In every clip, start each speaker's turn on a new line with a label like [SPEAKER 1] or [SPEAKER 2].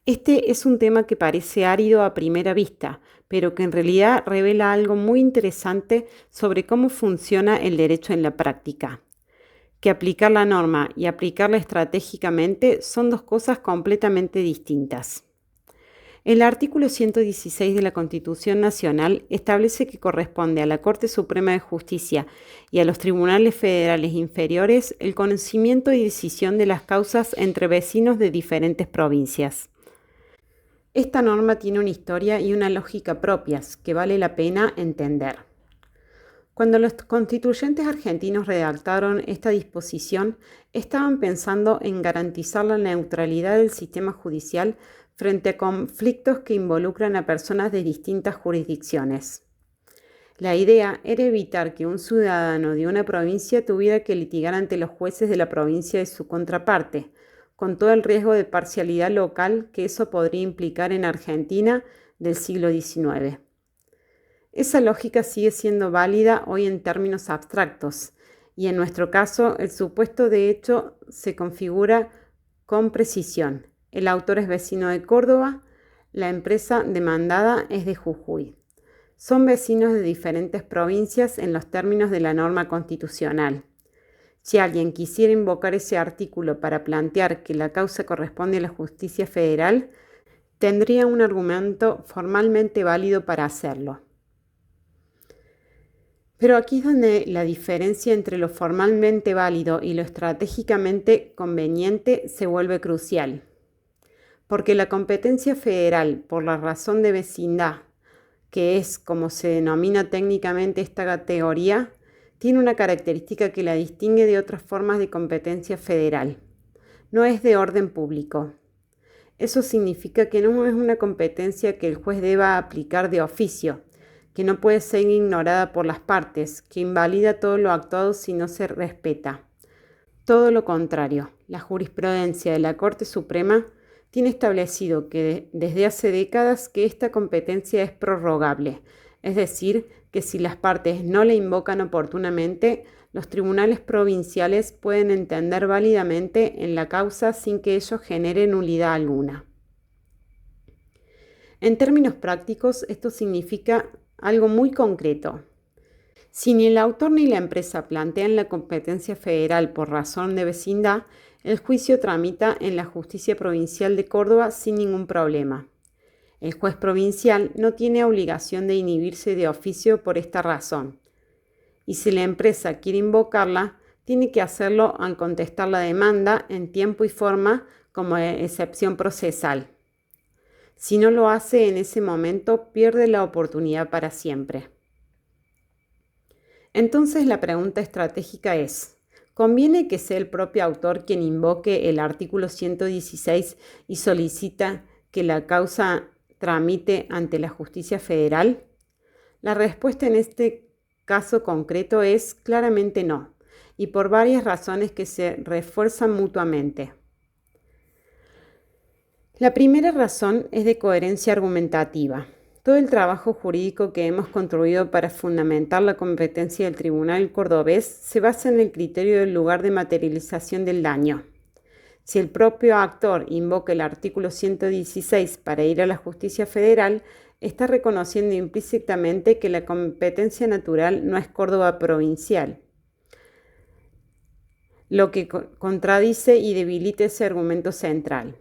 [SPEAKER 1] Este es un tema que parece árido a primera vista, pero que en realidad revela algo muy interesante sobre cómo funciona el derecho en la práctica. Que aplicar la norma y aplicarla estratégicamente son dos cosas completamente distintas. El artículo 116 de la Constitución Nacional establece que corresponde a la Corte Suprema de Justicia y a los tribunales federales inferiores el conocimiento y decisión de las causas entre vecinos de diferentes provincias. Esta norma tiene una historia y una lógica propias que vale la pena entender. Cuando los constituyentes argentinos redactaron esta disposición, estaban pensando en garantizar la neutralidad del sistema judicial frente a conflictos que involucran a personas de distintas jurisdicciones. La idea era evitar que un ciudadano de una provincia tuviera que litigar ante los jueces de la provincia de su contraparte, con todo el riesgo de parcialidad local que eso podría implicar en Argentina del siglo XIX. Esa lógica sigue siendo válida hoy en términos abstractos, y en nuestro caso el supuesto de hecho se configura con precisión. El autor es vecino de Córdoba, la empresa demandada es de Jujuy. Son vecinos de diferentes provincias en los términos de la norma constitucional. Si alguien quisiera invocar ese artículo para plantear que la causa corresponde a la justicia federal, tendría un argumento formalmente válido para hacerlo. Pero aquí es donde la diferencia entre lo formalmente válido y lo estratégicamente conveniente se vuelve crucial. Porque la competencia federal, por la razón de vecindad, que es como se denomina técnicamente esta categoría, tiene una característica que la distingue de otras formas de competencia federal. No es de orden público. Eso significa que no es una competencia que el juez deba aplicar de oficio, que no puede ser ignorada por las partes, que invalida todo lo actuado si no se respeta. Todo lo contrario, la jurisprudencia de la Corte Suprema tiene establecido que desde hace décadas que esta competencia es prorrogable, es decir, que si las partes no la invocan oportunamente, los tribunales provinciales pueden entender válidamente en la causa sin que ello genere nulidad alguna. En términos prácticos, esto significa algo muy concreto. Si ni el autor ni la empresa plantean la competencia federal por razón de vecindad, el juicio tramita en la Justicia Provincial de Córdoba sin ningún problema. El juez provincial no tiene obligación de inhibirse de oficio por esta razón. Y si la empresa quiere invocarla, tiene que hacerlo al contestar la demanda en tiempo y forma como excepción procesal. Si no lo hace en ese momento, pierde la oportunidad para siempre. Entonces la pregunta estratégica es, ¿conviene que sea el propio autor quien invoque el artículo 116 y solicita que la causa tramite ante la justicia federal? La respuesta en este caso concreto es claramente no, y por varias razones que se refuerzan mutuamente. La primera razón es de coherencia argumentativa. Todo el trabajo jurídico que hemos construido para fundamentar la competencia del Tribunal Cordobés se basa en el criterio del lugar de materialización del daño. Si el propio actor invoca el artículo 116 para ir a la justicia federal, está reconociendo implícitamente que la competencia natural no es Córdoba provincial, lo que contradice y debilita ese argumento central.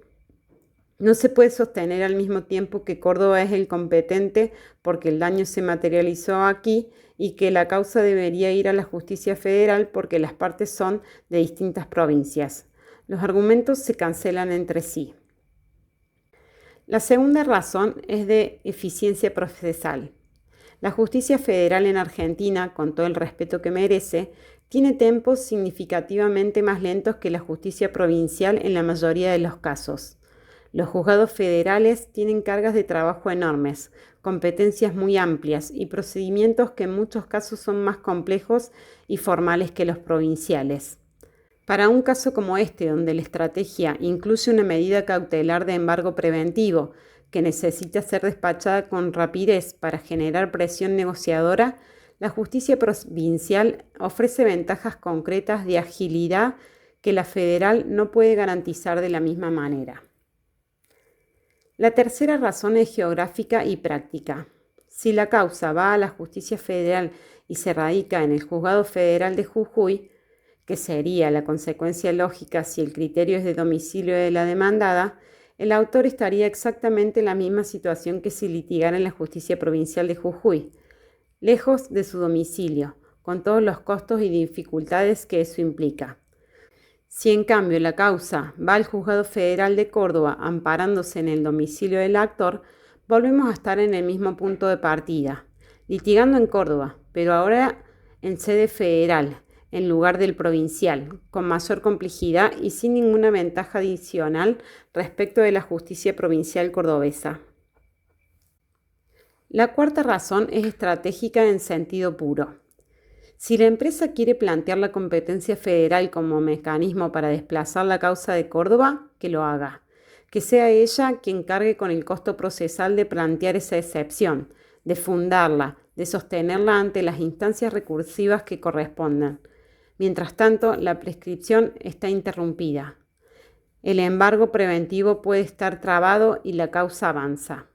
[SPEAKER 1] No se puede sostener al mismo tiempo que Córdoba es el competente porque el daño se materializó aquí y que la causa debería ir a la justicia federal porque las partes son de distintas provincias. Los argumentos se cancelan entre sí. La segunda razón es de eficiencia procesal. La justicia federal en Argentina, con todo el respeto que merece, tiene tempos significativamente más lentos que la justicia provincial en la mayoría de los casos. Los juzgados federales tienen cargas de trabajo enormes, competencias muy amplias y procedimientos que en muchos casos son más complejos y formales que los provinciales. Para un caso como este, donde la estrategia incluye una medida cautelar de embargo preventivo que necesita ser despachada con rapidez para generar presión negociadora, la justicia provincial ofrece ventajas concretas de agilidad que la federal no puede garantizar de la misma manera. La tercera razón es geográfica y práctica. Si la causa va a la justicia federal y se radica en el Juzgado Federal de Jujuy, que sería la consecuencia lógica si el criterio es de domicilio de la demandada, el autor estaría exactamente en la misma situación que si litigara en la justicia provincial de Jujuy, lejos de su domicilio, con todos los costos y dificultades que eso implica. Si en cambio la causa va al Juzgado Federal de Córdoba amparándose en el domicilio del actor, volvemos a estar en el mismo punto de partida, litigando en Córdoba, pero ahora en sede federal, en lugar del provincial, con mayor complejidad y sin ninguna ventaja adicional respecto de la justicia provincial cordobesa. La cuarta razón es estratégica en sentido puro. Si la empresa quiere plantear la competencia federal como mecanismo para desplazar la causa de Córdoba, que lo haga. Que sea ella quien cargue con el costo procesal de plantear esa excepción, de fundarla, de sostenerla ante las instancias recursivas que correspondan. Mientras tanto, la prescripción está interrumpida. El embargo preventivo puede estar trabado y la causa avanza.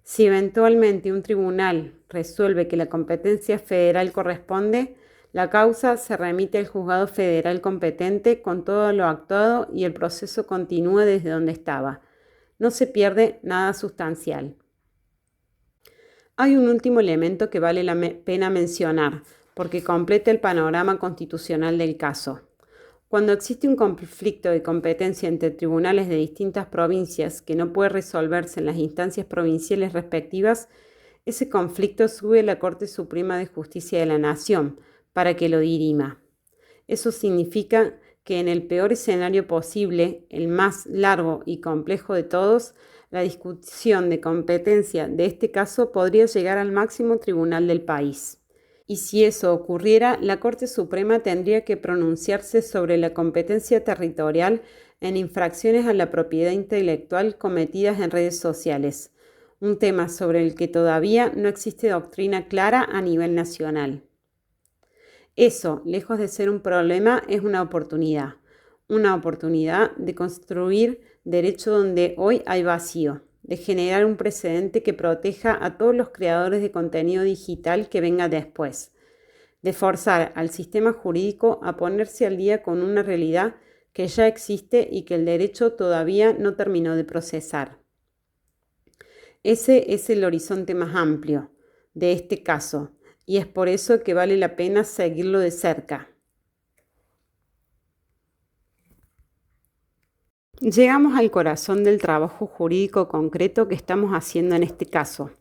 [SPEAKER 1] Si eventualmente un tribunal resuelve que la competencia federal corresponde, la causa se remite al juzgado federal competente con todo lo actuado y el proceso continúa desde donde estaba. No se pierde nada sustancial. Hay un último elemento que vale la pena mencionar, porque completa el panorama constitucional del caso. Cuando existe un conflicto de competencia entre tribunales de distintas provincias que no puede resolverse en las instancias provinciales respectivas, ese conflicto sube a la Corte Suprema de Justicia de la Nación para que lo dirima. Eso significa que en el peor escenario posible, el más largo y complejo de todos, la discusión de competencia de este caso podría llegar al máximo tribunal del país. Y si eso ocurriera, la Corte Suprema tendría que pronunciarse sobre la competencia territorial en infracciones a la propiedad intelectual cometidas en redes sociales, un tema sobre el que todavía no existe doctrina clara a nivel nacional. Eso, lejos de ser un problema, es una oportunidad de construir derecho donde hoy hay vacío, de generar un precedente que proteja a todos los creadores de contenido digital que venga después, de forzar al sistema jurídico a ponerse al día con una realidad que ya existe y que el derecho todavía no terminó de procesar. Ese es el horizonte más amplio de este caso, y es por eso que vale la pena seguirlo de cerca. Llegamos al corazón del trabajo jurídico concreto que estamos haciendo en este caso,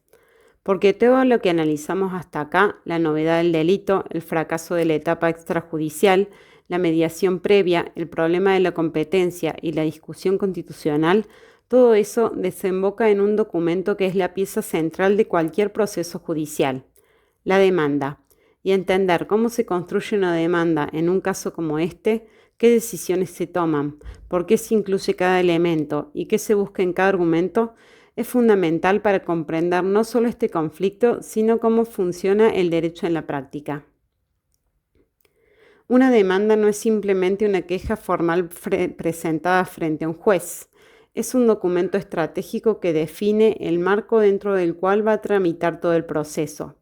[SPEAKER 1] porque todo lo que analizamos hasta acá, la novedad del delito, el fracaso de la etapa extrajudicial, la mediación previa, el problema de la competencia y la discusión constitucional, todo eso desemboca en un documento que es la pieza central de cualquier proceso judicial, la demanda, y entender cómo se construye una demanda en un caso como este, qué decisiones se toman, por qué se incluye cada elemento y qué se busca en cada argumento, es fundamental para comprender no solo este conflicto, sino cómo funciona el derecho en la práctica. Una demanda no es simplemente una queja formal presentada frente a un juez. Es un documento estratégico que define el marco dentro del cual va a tramitar todo el proceso.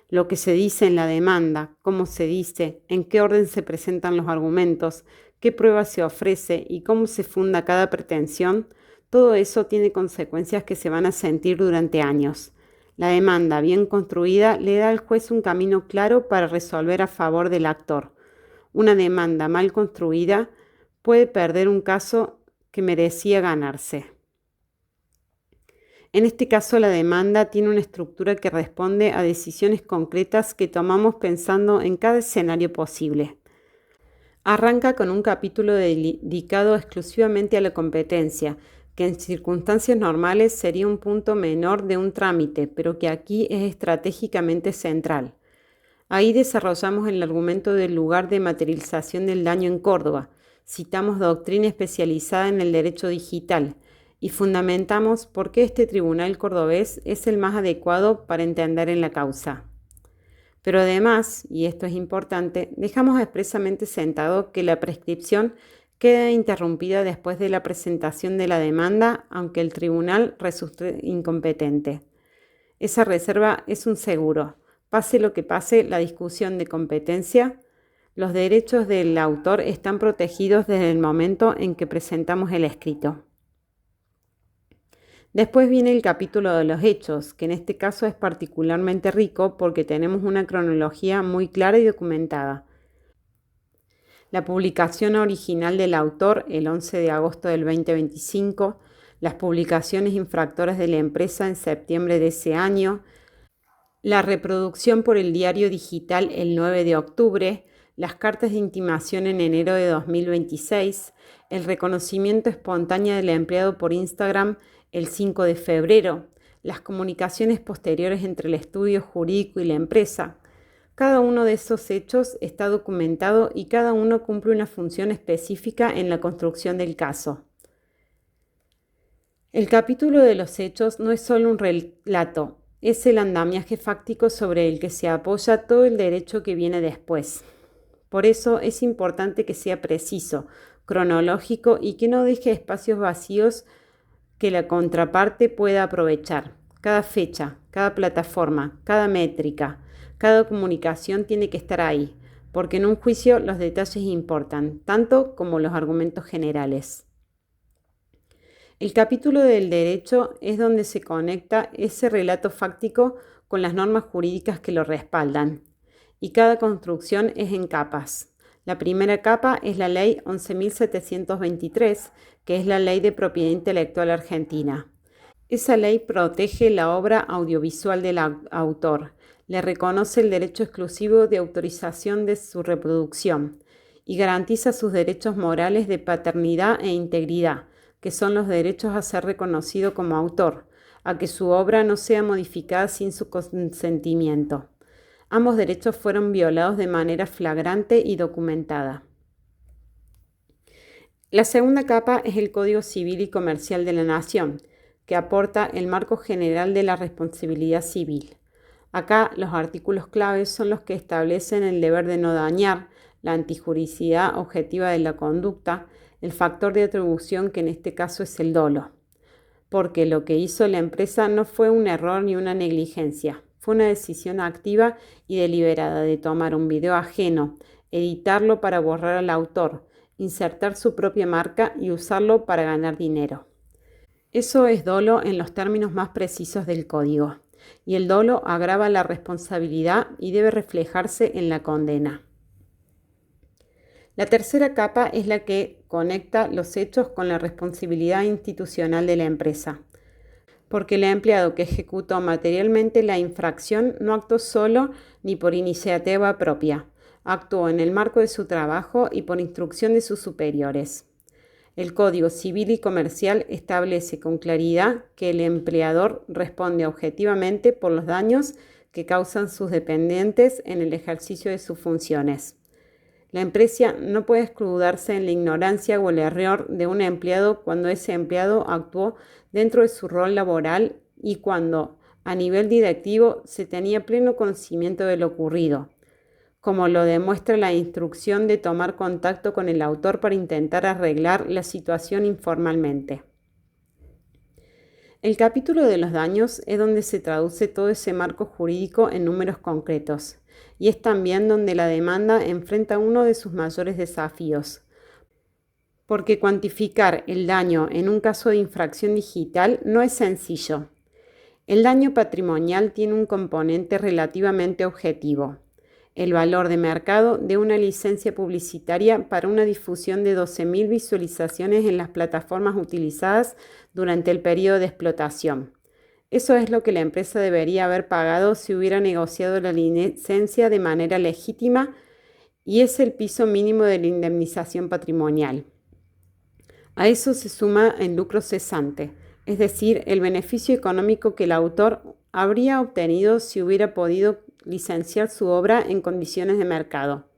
[SPEAKER 1] Lo que se dice en la demanda, cómo se dice, en qué orden se presentan los argumentos, qué pruebas se ofrece y cómo se funda cada pretensión, todo eso tiene consecuencias que se van a sentir durante años. La demanda bien construida le da al juez un camino claro para resolver a favor del actor. Una demanda mal construida puede perder un caso que merecía ganarse. En este caso, la demanda tiene una estructura que responde a decisiones concretas que tomamos pensando en cada escenario posible. Arranca con un capítulo dedicado exclusivamente a la competencia, que en circunstancias normales sería un punto menor de un trámite, pero que aquí es estratégicamente central. Ahí desarrollamos el argumento del lugar de materialización del daño en Córdoba, citamos doctrina especializada en el derecho digital y fundamentamos por qué este tribunal cordobés es el más adecuado para entender en la causa. Pero además, y esto es importante, dejamos expresamente sentado que la prescripción queda interrumpida después de la presentación de la demanda, aunque el tribunal resulte incompetente. Esa reserva es un seguro. Pase lo que pase, la discusión de competencia, los derechos del autor están protegidos desde el momento en que presentamos el escrito. Después viene el capítulo de los hechos, que en este caso es particularmente rico porque tenemos una cronología muy clara y documentada. La publicación original del autor el 11 de agosto del 2025, las publicaciones infractoras de la empresa en septiembre de ese año, la reproducción por el diario digital el 9 de octubre, las cartas de intimación en enero de 2026, el reconocimiento espontáneo del empleado por Instagram el 5 de febrero, las comunicaciones posteriores entre el estudio jurídico y la empresa. Cada uno de esos hechos está documentado y cada uno cumple una función específica en la construcción del caso. El capítulo de los hechos no es solo un relato, es el andamiaje fáctico sobre el que se apoya todo el derecho que viene después. Por eso es importante que sea preciso, cronológico y que no deje espacios vacíos que la contraparte pueda aprovechar. Cada fecha, cada plataforma, cada métrica, cada comunicación tiene que estar ahí, porque en un juicio los detalles importan, tanto como los argumentos generales. El capítulo del derecho es donde se conecta ese relato fáctico con las normas jurídicas que lo respaldan, y cada construcción es en capas. La primera capa es la Ley 11.723, que es la Ley de Propiedad Intelectual Argentina. Esa ley protege la obra audiovisual del autor, le reconoce el derecho exclusivo de autorización de su reproducción y garantiza sus derechos morales de paternidad e integridad, que son los derechos a ser reconocido como autor, a que su obra no sea modificada sin su consentimiento. Ambos derechos fueron violados de manera flagrante y documentada. La segunda capa es el Código Civil y Comercial de la Nación, que aporta el marco general de la responsabilidad civil. Acá los artículos claves son los que establecen el deber de no dañar, la antijuricidad objetiva de la conducta, el factor de atribución que en este caso es el dolo, porque lo que hizo la empresa no fue un error ni una negligencia, fue una decisión activa y deliberada de tomar un video ajeno, editarlo para borrar al autor, insertar su propia marca y usarlo para ganar dinero. Eso es dolo en los términos más precisos del código, y el dolo agrava la responsabilidad y debe reflejarse en la condena. La tercera capa es la que conecta los hechos con la responsabilidad institucional de la empresa, porque el empleado que ejecutó materialmente la infracción no actuó solo ni por iniciativa propia, actuó en el marco de su trabajo y por instrucción de sus superiores. El Código Civil y Comercial establece con claridad que el empleador responde objetivamente por los daños que causan sus dependientes en el ejercicio de sus funciones. La empresa no puede escudarse en la ignorancia o el error de un empleado cuando ese empleado actuó dentro de su rol laboral y cuando, a nivel directivo, se tenía pleno conocimiento de lo ocurrido, como lo demuestra la instrucción de tomar contacto con el autor para intentar arreglar la situación informalmente. El capítulo de los daños es donde se traduce todo ese marco jurídico en números concretos, y es también donde la demanda enfrenta uno de sus mayores desafíos, porque cuantificar el daño en un caso de infracción digital no es sencillo. El daño patrimonial tiene un componente relativamente objetivo: el valor de mercado de una licencia publicitaria para una difusión de 12.000 visualizaciones en las plataformas utilizadas durante el periodo de explotación. Eso es lo que la empresa debería haber pagado si hubiera negociado la licencia de manera legítima, y es el piso mínimo de la indemnización patrimonial. A eso se suma el lucro cesante, es decir, el beneficio económico que el autor habría obtenido si hubiera podido licenciar su obra en condiciones de mercado.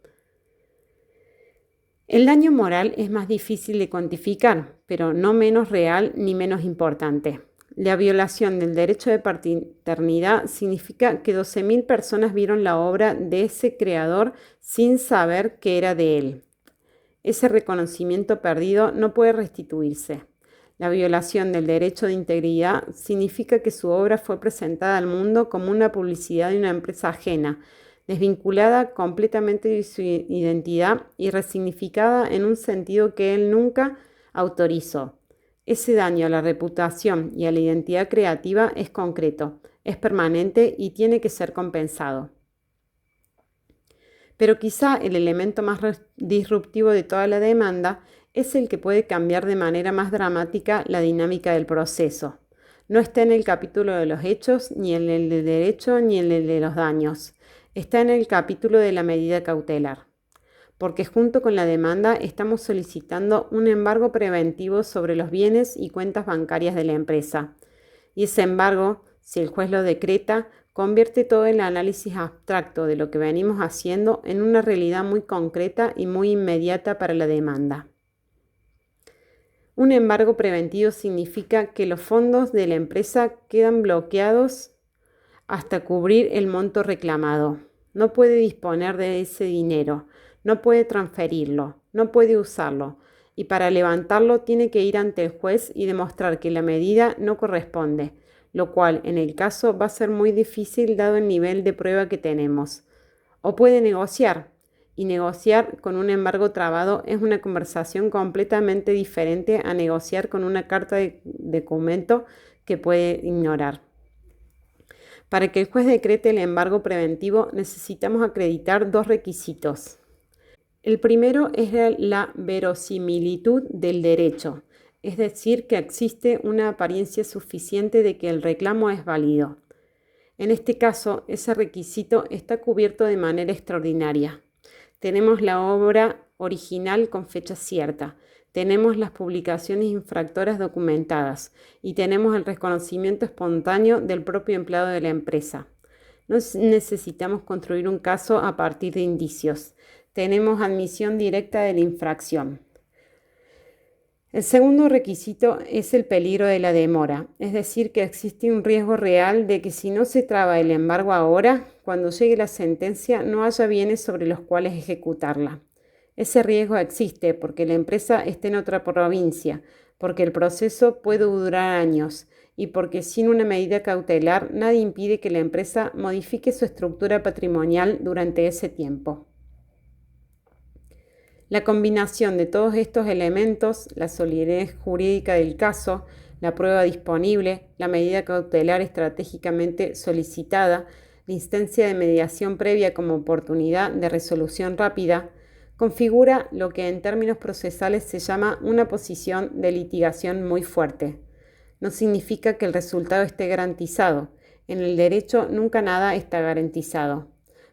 [SPEAKER 1] El daño moral es más difícil de cuantificar, pero no menos real ni menos importante. La violación del derecho de paternidad significa que 12.000 personas vieron la obra de ese creador sin saber que era de él. Ese reconocimiento perdido no puede restituirse. La violación del derecho de integridad significa que su obra fue presentada al mundo como una publicidad de una empresa ajena, desvinculada completamente de su identidad y resignificada en un sentido que él nunca autorizó. Ese daño a la reputación y a la identidad creativa es concreto, es permanente y tiene que ser compensado. Pero quizá el elemento más disruptivo de toda la demanda es el que puede cambiar de manera más dramática la dinámica del proceso. No está en el capítulo de los hechos, ni en el del derecho, ni en el de los daños. Está en el capítulo de la medida cautelar. Porque junto con la demanda estamos solicitando un embargo preventivo sobre los bienes y cuentas bancarias de la empresa. Y ese embargo, si el juez lo decreta, convierte todo el análisis abstracto de lo que venimos haciendo en una realidad muy concreta y muy inmediata para la demanda. Un embargo preventivo significa que los fondos de la empresa quedan bloqueados hasta cubrir el monto reclamado. No puede disponer de ese dinero, no puede transferirlo, no puede usarlo, y para levantarlo tiene que ir ante el juez y demostrar que la medida no corresponde, lo cual en el caso va a ser muy difícil dado el nivel de prueba que tenemos. O puede negociar, y negociar con un embargo trabado es una conversación completamente diferente a negociar con una carta de documento que puede ignorar. Para que el juez decrete el embargo preventivo necesitamos acreditar dos requisitos. El primero es la verosimilitud del derecho, es decir, que existe una apariencia suficiente de que el reclamo es válido. En este caso, ese requisito está cubierto de manera extraordinaria. Tenemos la obra original con fecha cierta, tenemos las publicaciones infractoras documentadas y tenemos el reconocimiento espontáneo del propio empleado de la empresa. No necesitamos construir un caso a partir de indicios. Tenemos admisión directa de la infracción. El segundo requisito es el peligro de la demora, es decir, que existe un riesgo real de que si no se traba el embargo ahora, cuando llegue la sentencia no haya bienes sobre los cuales ejecutarla. Ese riesgo existe porque la empresa está en otra provincia, porque el proceso puede durar años y porque sin una medida cautelar nadie impide que la empresa modifique su estructura patrimonial durante ese tiempo. La combinación de todos estos elementos, la solidez jurídica del caso, la prueba disponible, la medida cautelar estratégicamente solicitada, la instancia de mediación previa como oportunidad de resolución rápida, configura lo que en términos procesales se llama una posición de litigación muy fuerte. No significa que el resultado esté garantizado. En el derecho nunca nada está garantizado,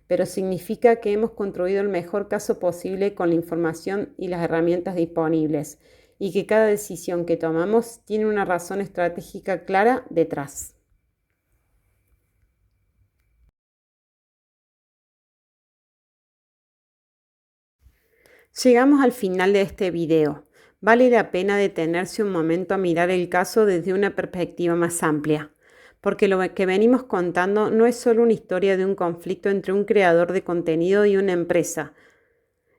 [SPEAKER 1] pero significa que hemos construido el mejor caso posible con la información y las herramientas disponibles, y que cada decisión que tomamos tiene una razón estratégica clara detrás. Llegamos al final de este video. Vale la pena detenerse un momento a mirar el caso desde una perspectiva más amplia, porque lo que venimos contando no es solo una historia de un conflicto entre un creador de contenido y una empresa.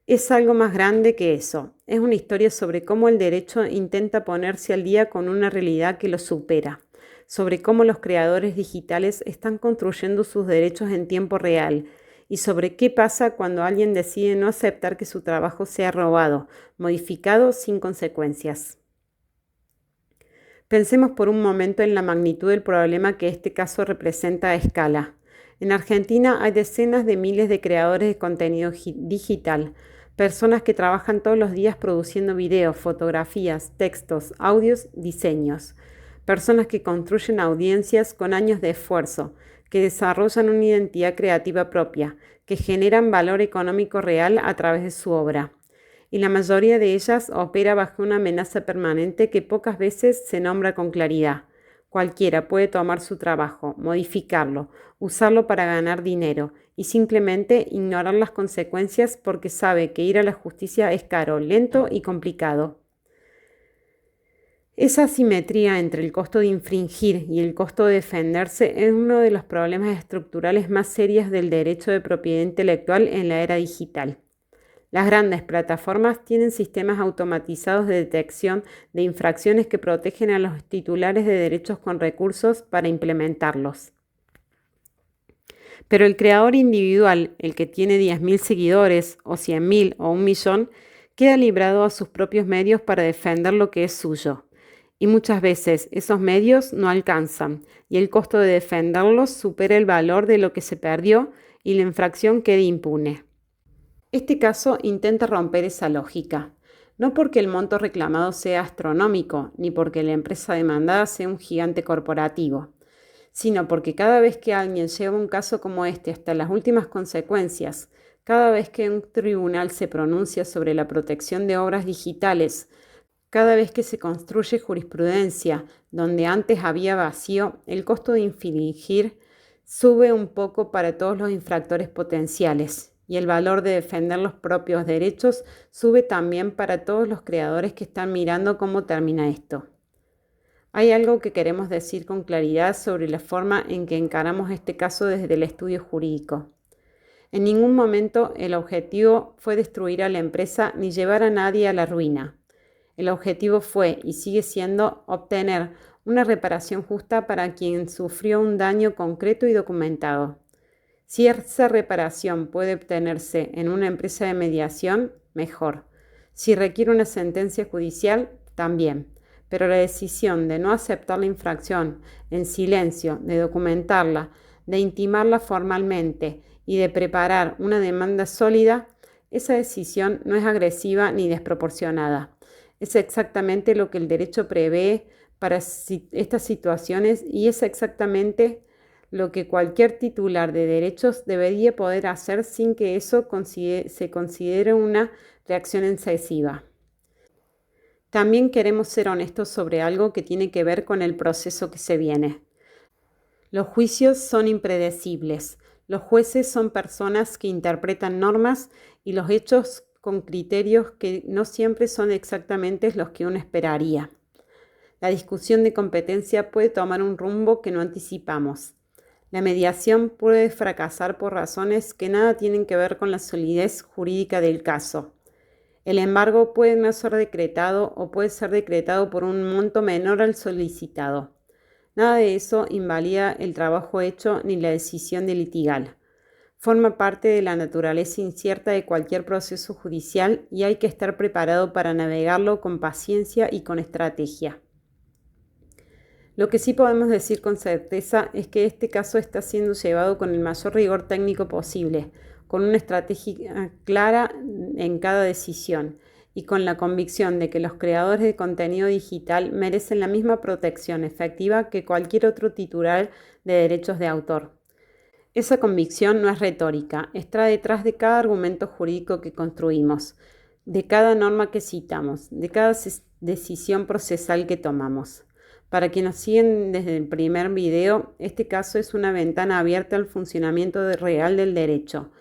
[SPEAKER 1] Es algo más grande que eso. Es una historia sobre cómo el derecho intenta ponerse al día con una realidad que lo supera, sobre cómo los creadores digitales están construyendo sus derechos en tiempo real y sobre qué pasa cuando alguien decide no aceptar que su trabajo sea robado, modificado sin consecuencias. Pensemos por un momento en la magnitud del problema que este caso representa a escala. En Argentina hay decenas de miles de creadores de contenido digital, personas que trabajan todos los días produciendo videos, fotografías, textos, audios, diseños. Personas que construyen audiencias con años de esfuerzo, que desarrollan una identidad creativa propia, que generan valor económico real a través de su obra. Y la mayoría de ellas opera bajo una amenaza permanente que pocas veces se nombra con claridad. Cualquiera puede tomar su trabajo, modificarlo, usarlo para ganar dinero y simplemente ignorar las consecuencias porque sabe que ir a la justicia es caro, lento y complicado. Esa asimetría entre el costo de infringir y el costo de defenderse es uno de los problemas estructurales más serios del derecho de propiedad intelectual en la era digital. Las grandes plataformas tienen sistemas automatizados de detección de infracciones que protegen a los titulares de derechos con recursos para implementarlos. Pero el creador individual, el que tiene 10.000 seguidores o 100.000 o 1.000.000, queda librado a sus propios medios para defender lo que es suyo. Y muchas veces esos medios no alcanzan y el costo de defenderlos supera el valor de lo que se perdió y la infracción queda impune. Este caso intenta romper esa lógica, no porque el monto reclamado sea astronómico ni porque la empresa demandada sea un gigante corporativo, sino porque cada vez que alguien lleva un caso como este hasta las últimas consecuencias, cada vez que un tribunal se pronuncia sobre la protección de obras digitales, cada vez que se construye jurisprudencia donde antes había vacío, el costo de infringir sube un poco para todos los infractores potenciales y el valor de defender los propios derechos sube también para todos los creadores que están mirando cómo termina esto. Hay algo que queremos decir con claridad sobre la forma en que encaramos este caso desde el estudio jurídico. En ningún momento el objetivo fue destruir a la empresa ni llevar a nadie a la ruina. El objetivo fue y sigue siendo obtener una reparación justa para quien sufrió un daño concreto y documentado. Si esa reparación puede obtenerse en una empresa de mediación, mejor. Si requiere una sentencia judicial, también. Pero la decisión de no aceptar la infracción en silencio, de documentarla, de intimarla formalmente y de preparar una demanda sólida, esa decisión no es agresiva ni desproporcionada. Es exactamente lo que el derecho prevé para estas situaciones y es exactamente lo que cualquier titular de derechos debería poder hacer sin que eso se considere una reacción excesiva. También queremos ser honestos sobre algo que tiene que ver con el proceso que se viene. Los juicios son impredecibles. Los jueces son personas que interpretan normas y los hechos con criterios que no siempre son exactamente los que uno esperaría. La discusión de competencia puede tomar un rumbo que no anticipamos. La mediación puede fracasar por razones que nada tienen que ver con la solidez jurídica del caso. El embargo puede no ser decretado o puede ser decretado por un monto menor al solicitado. Nada de eso invalida el trabajo hecho ni la decisión de litigar. Forma parte de la naturaleza incierta de cualquier proceso judicial y hay que estar preparado para navegarlo con paciencia y con estrategia. Lo que sí podemos decir con certeza es que este caso está siendo llevado con el mayor rigor técnico posible, con una estrategia clara en cada decisión y con la convicción de que los creadores de contenido digital merecen la misma protección efectiva que cualquier otro titular de derechos de autor. Esa convicción no es retórica, está detrás de cada argumento jurídico que construimos, de cada norma que citamos, de cada decisión procesal que tomamos. Para quienes nos siguen desde el primer video, este caso es una ventana abierta al funcionamiento real del derecho.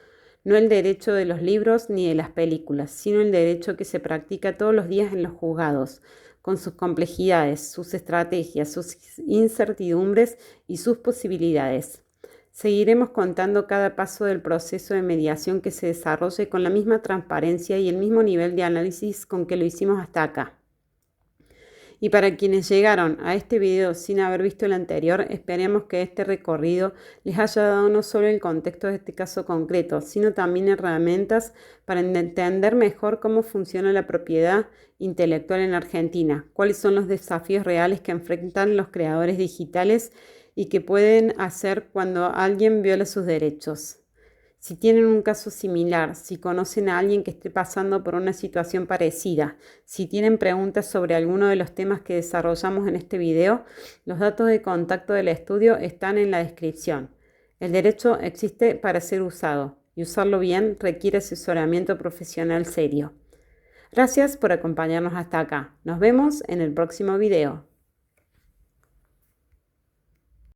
[SPEAKER 1] No el derecho de los libros ni de las películas, sino el derecho que se practica todos los días en los juzgados, con sus complejidades, sus estrategias, sus incertidumbres y sus posibilidades. Seguiremos contando cada paso del proceso de mediación que se desarrolle con la misma transparencia y el mismo nivel de análisis con que lo hicimos hasta acá. Y para quienes llegaron a este video sin haber visto el anterior, esperemos que este recorrido les haya dado no solo el contexto de este caso concreto, sino también herramientas para entender mejor cómo funciona la propiedad intelectual en Argentina, cuáles son los desafíos reales que enfrentan los creadores digitales y qué pueden hacer cuando alguien viola sus derechos. Si tienen un caso similar, si conocen a alguien que esté pasando por una situación parecida, si tienen preguntas sobre alguno de los temas que desarrollamos en este video, los datos de contacto del estudio están en la descripción. El derecho existe para ser usado y usarlo bien requiere asesoramiento profesional serio. Gracias por acompañarnos hasta acá. Nos vemos en el próximo video.